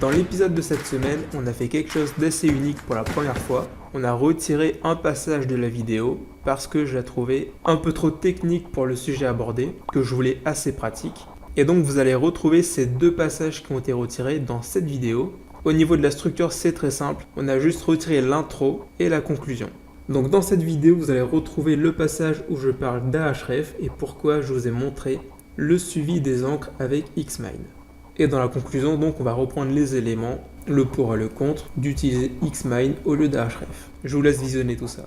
Dans l'épisode de cette semaine, on a fait quelque chose d'assez unique pour la première fois. On a retiré un passage de la vidéo parce que je la trouvais un peu trop technique pour le sujet abordé, que je voulais assez pratique. Et donc vous allez retrouver ces deux passages qui ont été retirés dans cette vidéo. Au niveau de la structure, c'est très simple. On a juste retiré l'intro et la conclusion. Donc dans cette vidéo, vous allez retrouver le passage où je parle d'Ahref et pourquoi je vous ai montré le suivi des encres avec Xmind. Et dans la conclusion, donc, on va reprendre les éléments, le pour et le contre, d'utiliser Xmind au lieu d'Ahref. Je vous laisse visionner tout ça.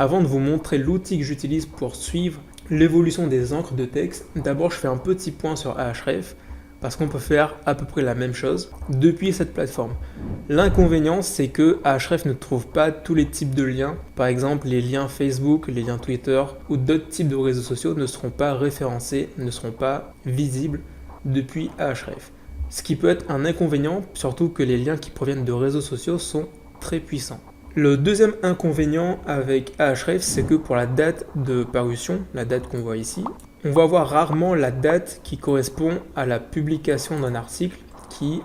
Avant de vous montrer l'outil que j'utilise pour suivre l'évolution des encres de texte, d'abord je fais un petit point sur Ahref, parce qu'on peut faire à peu près la même chose depuis cette plateforme. L'inconvénient, c'est que Ahref ne trouve pas tous les types de liens. Par exemple, les liens Facebook, les liens Twitter ou d'autres types de réseaux sociaux ne seront pas référencés, ne seront pas visibles depuis Ahref. Ce qui peut être un inconvénient, surtout que les liens qui proviennent de réseaux sociaux sont très puissants. Le deuxième inconvénient avec Ahref, c'est que pour la date de parution, la date qu'on voit ici, on va voir rarement la date qui correspond à la publication d'un article qui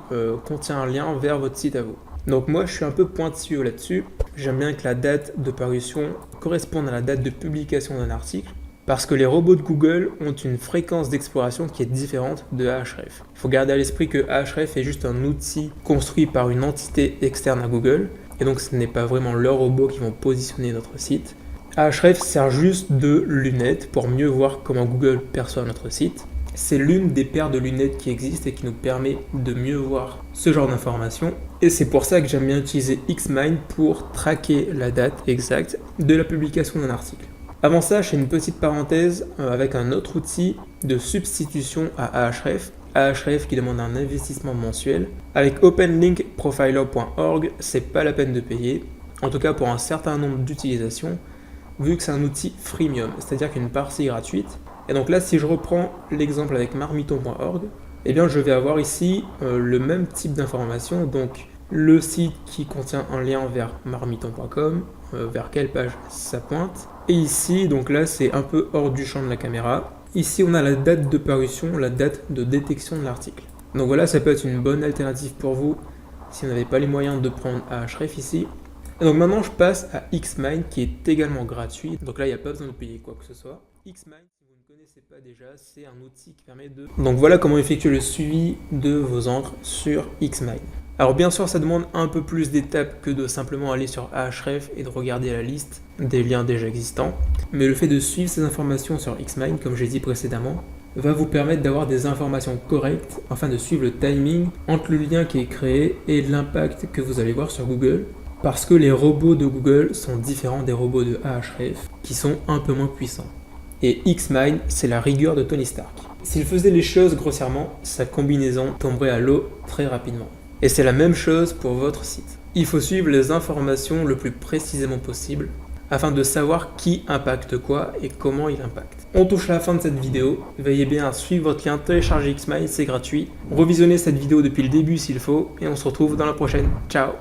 contient un lien vers votre site à vous. Donc moi je suis un peu pointilleux là-dessus, j'aime bien que la date de parution corresponde à la date de publication d'un article parce que les robots de Google ont une fréquence d'exploration qui est différente de Ahref. Il faut garder à l'esprit que Ahref est juste un outil construit par une entité externe à Google et donc ce n'est pas vraiment leurs robots qui vont positionner notre site. Ahref sert juste de lunettes pour mieux voir comment Google perçoit notre site. C'est l'une des paires de lunettes qui existent et qui nous permet de mieux voir ce genre d'informations. Et c'est pour ça que j'aime bien utiliser Xmind pour traquer la date exacte de la publication d'un article. Avant ça, je fais une petite parenthèse avec un autre outil de substitution à Ahref. Ahref qui demande un investissement mensuel. Avec openlinkprofiler.org, c'est pas la peine de payer, en tout cas pour un certain nombre d'utilisations, vu que c'est un outil freemium, c'est-à-dire qu'une partie est gratuite. Et donc là, si je reprends l'exemple avec marmiton.org, eh bien je vais avoir ici le même type d'information, donc le site qui contient un lien vers marmiton.com, vers quelle page ça pointe. Et ici, donc là, c'est un peu hors du champ de la caméra. Ici, on a la date de parution, la date de détection de l'article. Donc voilà, ça peut être une bonne alternative pour vous si vous n'avez pas les moyens de prendre Ahref ici. Et donc maintenant, je passe à Xmind qui est également gratuit. Donc là, il n'y a pas besoin de payer quoi que ce soit. Xmind, si vous ne connaissez pas déjà, c'est un outil qui permet de... Donc voilà comment effectuer le suivi de vos encres sur Xmind. Alors bien sûr, ça demande un peu plus d'étapes que de simplement aller sur Ahref et de regarder la liste des liens déjà existants. Mais le fait de suivre ces informations sur Xmind, comme j'ai dit précédemment, va vous permettre d'avoir des informations correctes afin de suivre le timing entre le lien qui est créé et l'impact que vous allez voir sur Google. Parce que les robots de Google sont différents des robots de Ahref qui sont un peu moins puissants. Et Xmind, c'est la rigueur de Tony Stark. S'il faisait les choses grossièrement, sa combinaison tomberait à l'eau très rapidement. Et c'est la même chose pour votre site. Il faut suivre les informations le plus précisément possible afin de savoir qui impacte quoi et comment il impacte. On touche à la fin de cette vidéo. Veuillez bien à suivre votre lien, télécharger Xmind, c'est gratuit. Revisionnez cette vidéo depuis le début s'il faut et on se retrouve dans la prochaine. Ciao!